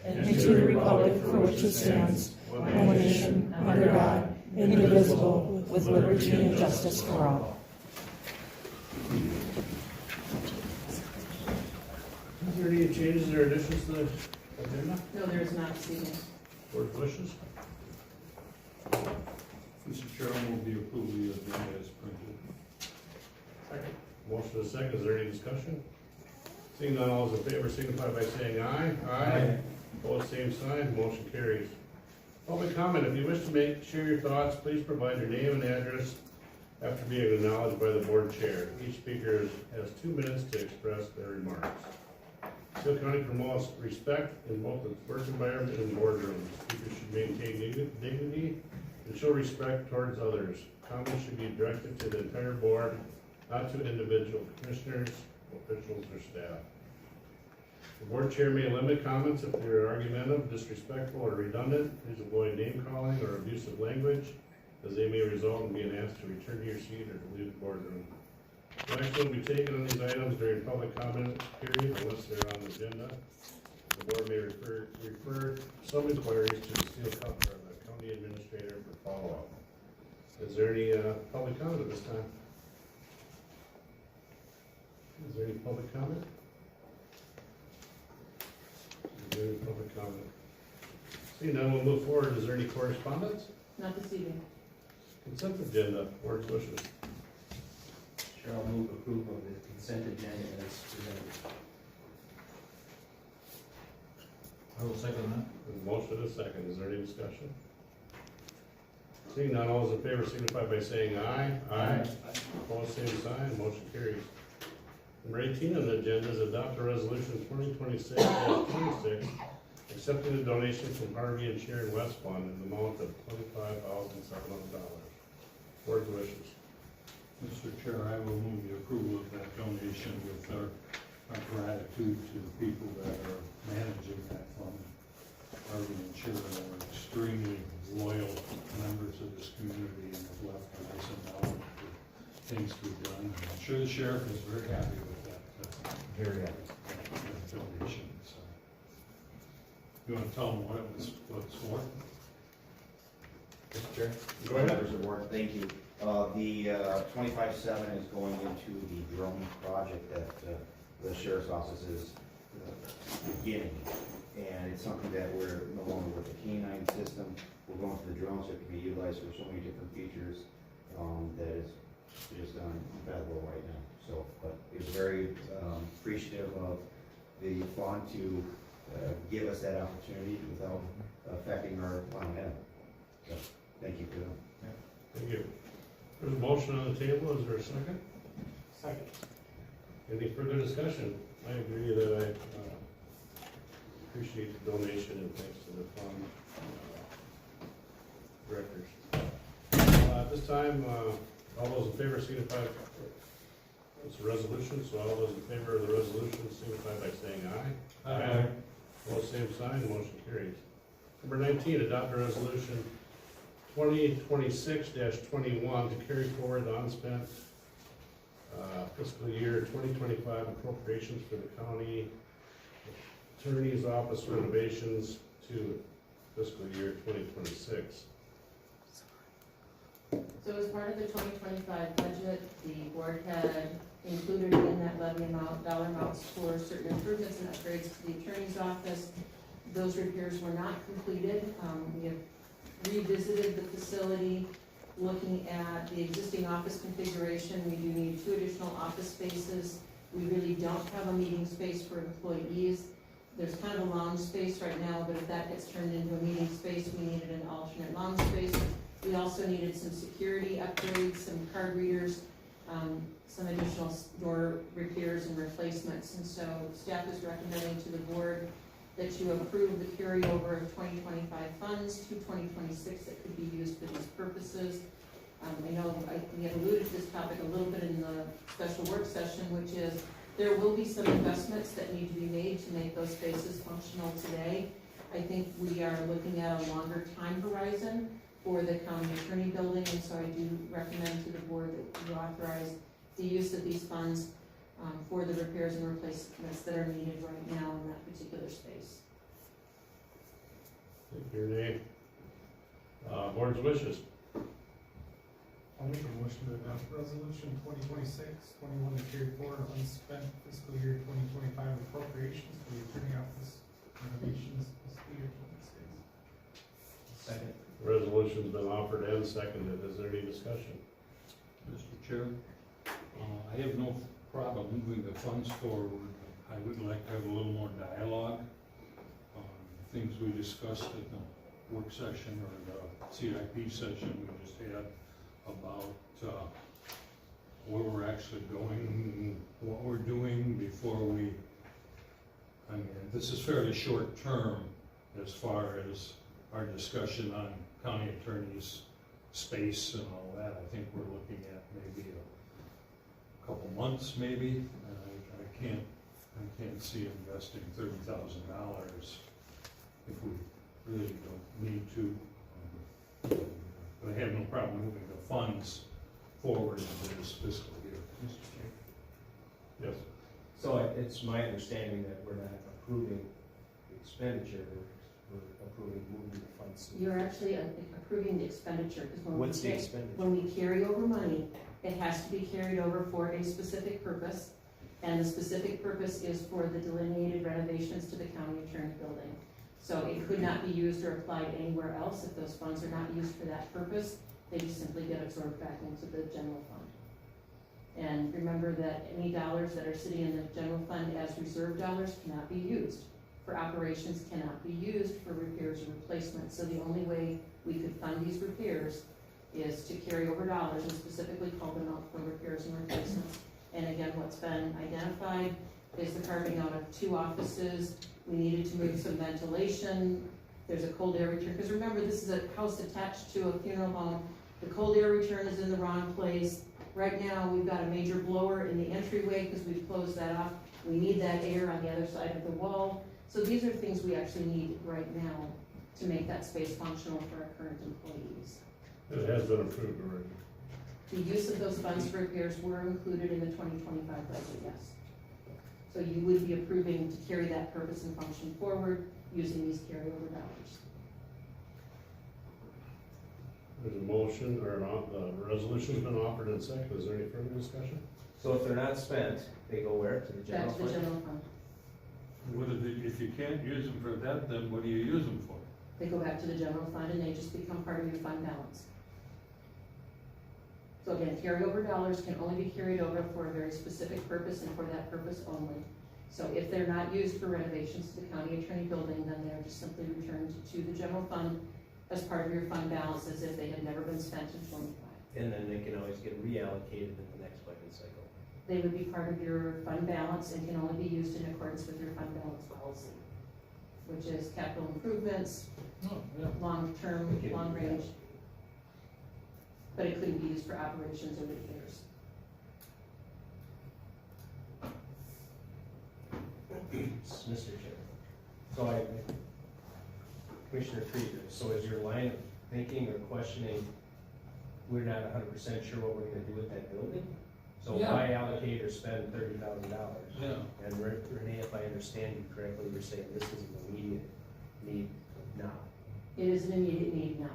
and to the republic for which it stands, one nation, under God, indivisible, with liberty and justice for all. Is there any changes or additions to the agenda? No, there is not, Stephen. Board wishes? Mr. Chairman, will be approving the agenda as printed. Second. Motion is second. Is there any discussion? Seeing none, all those in favor signify by saying aye. Aye. Opposed, same sign. Motion carries. Public comment. If you wish to share your thoughts, please provide your name and address after being acknowledged by the board chair. Each speaker has 2 minutes to express their remarks. Steele County promotes respect in both the work environment and boardrooms. Speakers should maintain dignity and show respect towards others. Comments should be directed to the entire board, not to individual commissioners, officials, or staff. The board chair may limit comments if they are argumentative, disrespectful, or redundant. Please avoid name calling or abusive language, as they may result in being asked to return to your seat or to leave the boardroom. No action will be taken on these items during public comment period unless they're on the agenda. The board may refer some inquiries to the Steele County Administrator for follow-up. Is there any public comment at this time? Is there any public comment? Is there any public comment? Seeing none, we'll move forward. Is there any correspondence? Not this evening. Consent agenda, board's wishes. Chair, I'll move approval of the consent agenda as presented. I will second that. There's a motion and a second. Is there any discussion? Seeing none, all those in favor signify by saying aye. Aye. Opposed, same sign. Motion carries. Number 18 on the agenda is adopt a resolution 2026-26, accepting the donation from Harvey and Sharon West Fund in the amount of $25,700. Board's wishes. Mr. Chair, I will move the approval of that donation with our gratitude to the people that are managing that fund. Harvey and Sharon are extremely loyal members of this community and have left a nice endowment for things we've done. I'm sure the sheriff is very happy with that. Very happy. That donation. So, you want to tell them what it's for? Mr. Chair? Go ahead. Members of the board, thank you. The 25/7 is going into the drone project that the sheriff's office is beginning. And it's something that we're no longer with the K9 system. We're going to the drones that can be utilized for so many different features that is just unfathomable right now. So, but it's very appreciative of the fund to give us that opportunity without affecting our line item. So, thank you for that. Thank you. There's a motion on the table. Is there a second? Second. Any further discussion? I agree that I appreciate the donation and thanks to the fund directors. At this time, all those in favor signify, it's a resolution, so all those in favor of the resolution signify by saying aye. Aye. All same sign, motion carries. Number 19, adopt a resolution 2026-21 to carry forward the unspent fiscal year 2025 appropriations for the county attorney's office renovations to fiscal year 2026. So as part of the 2025 budget, the board had included in that levy amount, dollar amounts for certain improvements and upgrades to the attorney's office. Those repairs were not completed. We have revisited the facility, looking at the existing office configuration. We do need 2 additional office spaces. We really don't have a meeting space for employees. There's kind of a lounge space right now, but if that gets turned into a meeting space, we needed an alternate lounge space. We also needed some security upgrades, some card readers, some additional door repairs and replacements. And so staff is recommending to the board that you approve the carryover of 2025 funds to 2026 that could be used for these purposes. I know we had alluded to this topic a little bit in the special work session, which is there will be some investments that need to be made to make those spaces functional today. I think we are looking at a longer time horizon for the county attorney building, and so I do recommend to the board that you authorize the use of these funds for the repairs and replacements that are needed right now in that particular space. Thank you, Renee. Board's wishes. I'll make a motion to adopt resolution 2026-21 to carry forward unspent fiscal year 2025 appropriations for the attorney office renovations fiscal year 26. Second. Resolution's been offered and seconded. Is there any discussion? Mr. Chair, I have no problem moving the funds forward. I would like to have a little more dialogue on things we discussed at the work session or the CIP session we just had about where we're actually going, what we're doing before we, I mean, this is fairly short term as far as our discussion on county attorney's space and all that. I think we're looking at maybe a couple months maybe. I can't see investing $30,000 if we really don't need to. But I have no problem moving the funds forward into this fiscal year. Mr. Chair. Yes. So it's my understanding that we're not approving the expenditure, we're approving moving the funds. You're actually approving the expenditure, because What's the expenditure? when we carry over money, it has to be carried over for a specific purpose, and the specific purpose is for the delineated renovations to the county attorney building. So it could not be used or applied anywhere else. If those funds are not used for that purpose, they just simply get absorbed back into the general fund. And remember that any dollars that are sitting in the general fund as reserve dollars cannot be used for operations, cannot be used for repairs or replacements. So the only way we could fund these repairs is to carry over dollars and specifically call them out for repairs and replacements. And again, what's been identified is the carving out of 2 offices. We needed to move some ventilation. There's a cold air return, because remember, this is a house attached to a funeral home. The cold air return is in the wrong place. Right now, we've got a major blower in the entryway because we've closed that off. We need that air on the other side of the wall. So these are things we actually need right now to make that space functional for our current employees. It has been approved already. The use of those funds for repairs were included in the 2025 budget, yes. So you would be approving to carry that purpose and function forward using these carryover dollars. There's a motion, or the resolution's been offered and seconded. Is there any further discussion? So if they're not spent, they go where? To the general Back to the fund? general fund. If you can't use them for that, then what do you use them for? They go back to the general fund and they just become part of your fund balance. So again, carryover dollars can only be carried over for a very specific purpose and for that purpose only. So if they're not used for renovations to the county attorney building, then they're just simply returned to the general fund as part of your fund balance as if they had never been spent in 25. And then they can always get reallocated in the next budget cycle. They would be part of your fund balance and can only be used in accordance with your fund balance policy, which is capital improvements, long-term, Okay. long range. But it couldn't be used for operations or repairs. Mr. Chair. So Commissioner Krieger, so is your line of thinking or questioning, we're not 100% sure what we're gonna do with that building? So Yeah. why allocate or spend $30,000? Yeah. And Renee, if I understand you correctly, you're saying this is an immediate need now. It is an immediate need now.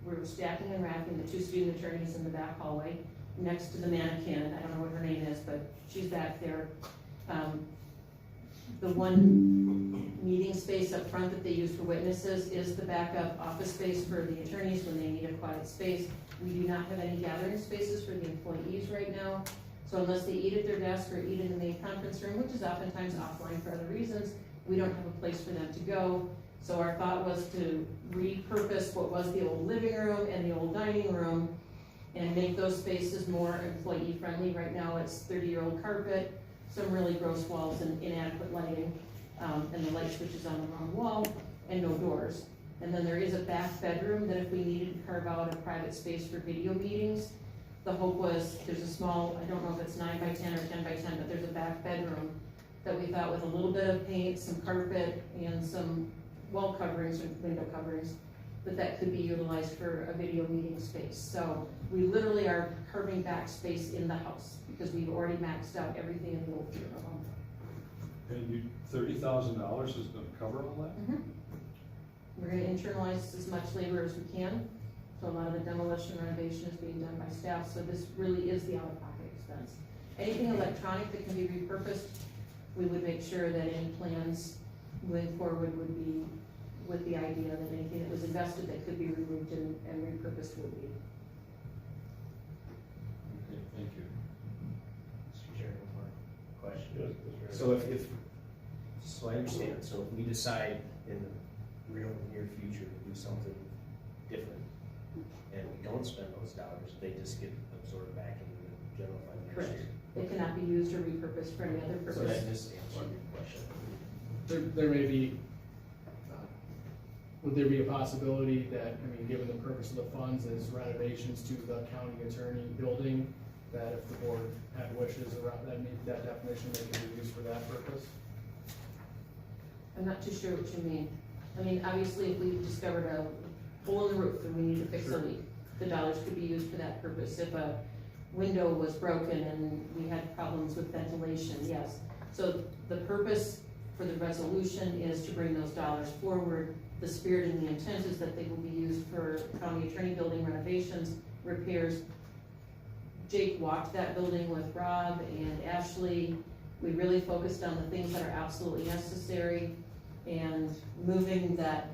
We're stacking and racking the 2 student attorneys in the back hallway next to the mannequin. I don't know what her name is, but she's back there. The one meeting space up front that they use for witnesses is the backup office space for the attorneys when they need a quiet space. We do not have any gathering spaces for the employees right now. So unless they eat at their desk or eat in the conference room, which is oftentimes offline for other reasons, we don't have a place for them to go. So our thought was to repurpose what was the old living room and the old dining room and make those spaces more employee friendly. Right now it's 30-year-old carpet, some really gross walls and inadequate lighting, and the light switch is on the wrong wall, and no doors. And then there is a back bedroom that if we needed to carve out a private space for video meetings, the hope was, there's a small, I don't know if it's 9 by 10 or 10 by 10, but there's a back bedroom that we thought with a little bit of paint, some carpet, and some wall coverings or window coverings, that could be utilized for a video meeting space. So we literally are carving back space in the house because we've already maxed out everything in the old funeral home. And $30,000 is gonna cover all that? We're gonna internalize as much labor as we can. So a lot of the demolition renovation is being done by staff, so this really is the out-of-pocket expense. Anything electronic that can be repurposed, we would make sure that any plans moving forward would be with the idea that anything that was invested that could be removed and repurposed would be. Okay, thank you. Mr. Chair, one more question. Yes, Mr. So so I understand, so if we decide in the real near future to do something different, and we don't spend those dollars, they just get absorbed back into the general fund next Correct. year. They cannot be used or repurposed for any other So purpose. that just answered your question. There may be, would there be a possibility that, I mean, given the purpose of the funds is renovations to the county attorney building, that if the board had wishes around that, meet that definition, they could be used for that purpose? I'm not too sure what you mean. I mean, obviously, if we discovered a hole in the roof and we need to fix a leak, the dollars could be used for that purpose. If a window was broken and we had problems with ventilation, yes. So the purpose for the resolution is to bring those dollars forward. The spirit and the intent is that they will be used for county attorney building renovations, repairs. Jake walked that building with Rob and Ashley. We really focused on the things that are absolutely necessary and moving that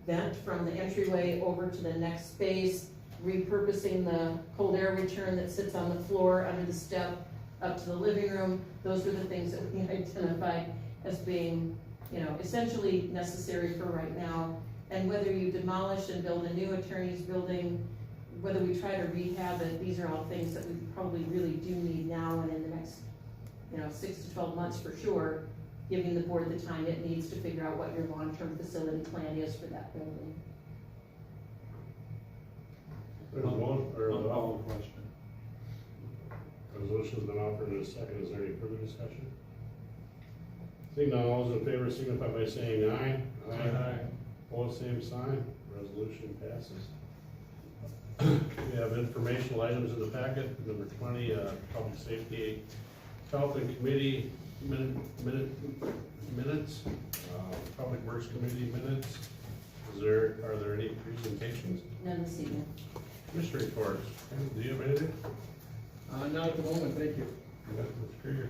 vent from the entryway over to the next space, repurposing the cold air return that sits on the floor under the step up to the living room. Those were the things that we identified as being, essentially necessary for right now. And whether you demolish and build a new attorney's building, whether we try to rehab it, these are all things that we probably really do need now and in the next 6 to 12 months for sure, giving the board the time it needs to figure out what your long-term facility plan is for that building. There's one follow-up question. resolution's been offered in a second. Is there any further discussion? Seeing none, all those in favor signify by saying aye. Aye. Opposed, same sign. Resolution passes. We have informational items in the packet. Number 20, public safety, health and committee minutes, public works committee minutes. Are there any presentations? None this evening. Commissioner reports. Do you have anything? Not at the moment, thank you. Yeah, Mr. Krieger.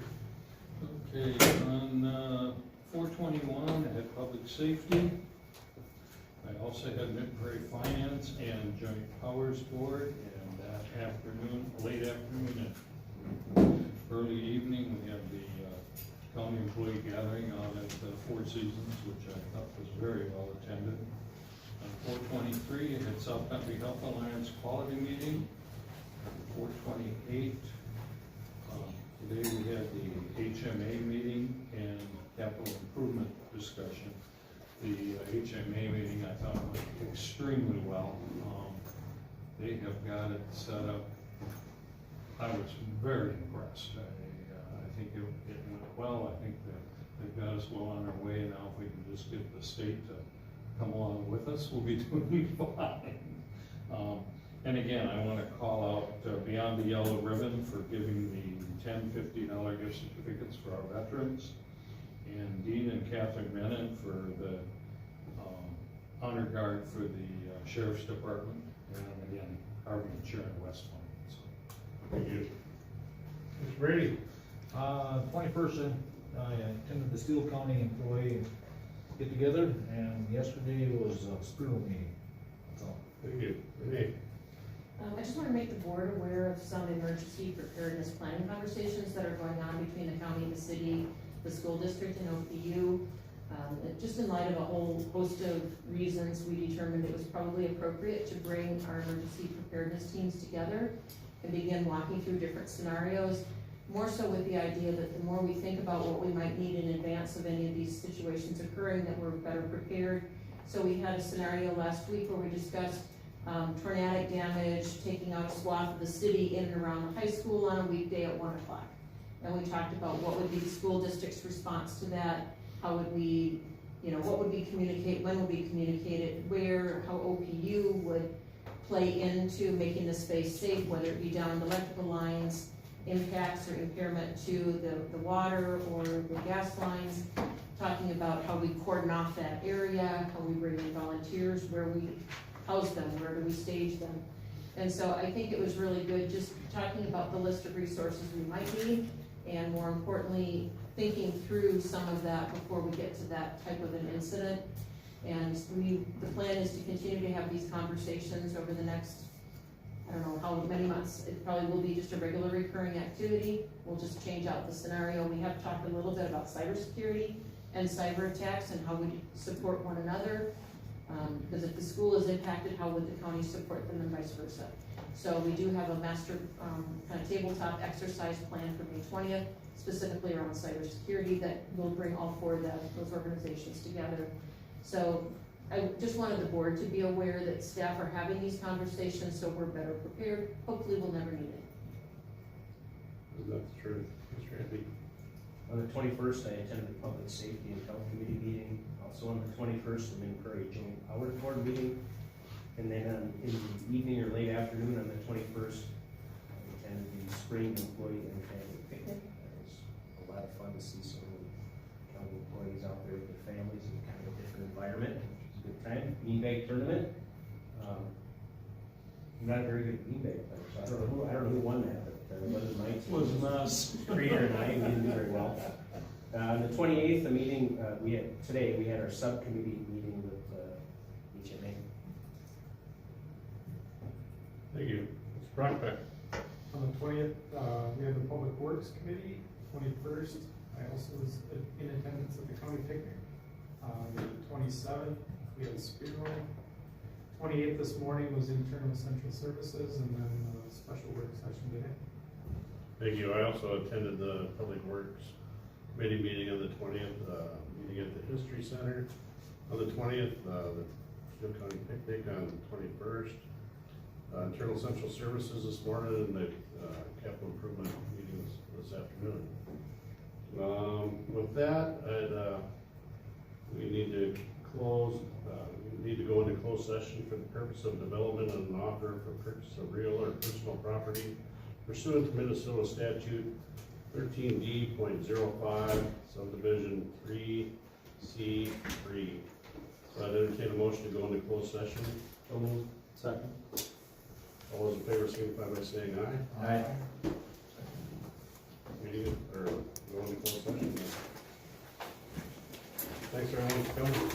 Okay, on 421, I had public safety. I also had Mid-Prairie Finance and Joint Powers Board, and that afternoon, late afternoon and early evening, we had the county employee gathering out at Four Seasons, which I thought was very well attended. On 423, I had South Country Health Alliance Quality Meeting. 428, today we had the HMA meeting and capital improvement discussion. The HMA meeting I thought went extremely well. They have got it set up. I was very impressed. I think it went well. I think that they've got us well on our way now. If we can just get the state to come along with us, we'll be doing fine. And again, I want to call out Beyond the Yellow Ribbon for giving the $10, $50 gift certificates for our veterans, and Dean and Catherine Menon for the honor guard for the Sheriff's Department, and again, Harvey and Sharon West Point. So. Thank you. Mr. Brady. 21st, I attended the Steele County employee get-together, and yesterday was a school meeting. So, Thank you. Renee. I just want to make the board aware of some emergency preparedness planning conversations that are going on between the county, the city, the school district, and OPU. Just in light of a whole host of reasons, we determined it was probably appropriate to bring our emergency preparedness teams together and begin walking through different scenarios, more so with the idea that the more we think about what we might need in advance of any of these situations occurring, that we're better prepared. So we had a scenario last week where we discussed tornadic damage, taking out a swath of the city in and around the high school on a weekday at 1 o'clock. And we talked about what would be the school district's response to that, how would we, what would we communicate, when would we communicate it, where, how OPU would play into making the space safe, whether it be down the electrical lines, impacts or impairment to the water or the gas lines. talking about how we cordon off that area, how we bring in volunteers, where we house them, where do we stage them. And so I think it was really good just talking about the list of resources we might need, and more importantly, thinking through some of that before we get to that type of an incident. And the plan is to continue to have these conversations over the next, I don't know how many months. It probably will be just a regular recurring activity. We'll just change out the scenario. We have talked a little bit about cybersecurity and cyber attacks and how we support one another. Because if the school is impacted, how would the county support them and vice versa? So we do have a master kind of tabletop exercise plan for May 20th, specifically around cybersecurity, that will bring all four of those organizations together. So I just wanted the board to be aware that staff are having these conversations, so we're better prepared. Hopefully we'll never need it. Isn't that the truth? Mr. Andy? On the 21st, I attended the Public Safety and Health Committee meeting. Also on the 21st, I'm in Prairie Joint Powers Board meeting. And then in the evening or late afternoon on the 21st, I attended the Spring Employee and Family Picnic. That was a lot of fun to see so many county employees out there with their families in kind of a different environment. It was a good time. Beanbag tournament. I'm not a very good beanbag player, so I don't know who won that, but it wasn't my team. Wasn't us. Creator and I, we didn't do very well. On the 28th, the meeting, today, we had our subcommittee meeting with HMA. Thank you. Mr. Brockbeck? On the 20th, we had the Public Works Committee. 21st, I also was in attendance at the county picnic. The 27th, we had a spear run. 28th this morning was internal essential services, and then a special work session today. Thank you. I also attended the Public Works Committee meeting on the 20th, meeting at the History Center on the 20th, the Steele County Picnic on the 21st, Internal Essential Services this morning, and the Capital Improvement meeting this afternoon. With that, we need to close, we need to go into closed session for the purpose of development of an offer for purchase of real or personal property pursuant to Minnesota Statute 13D.05, subdivision 3C3. So I'd entertain a motion to go into closed session. So moved. Second. All those in favor signify by saying aye. Aye. Meeting, or go into closed session. Thanks everyone for coming.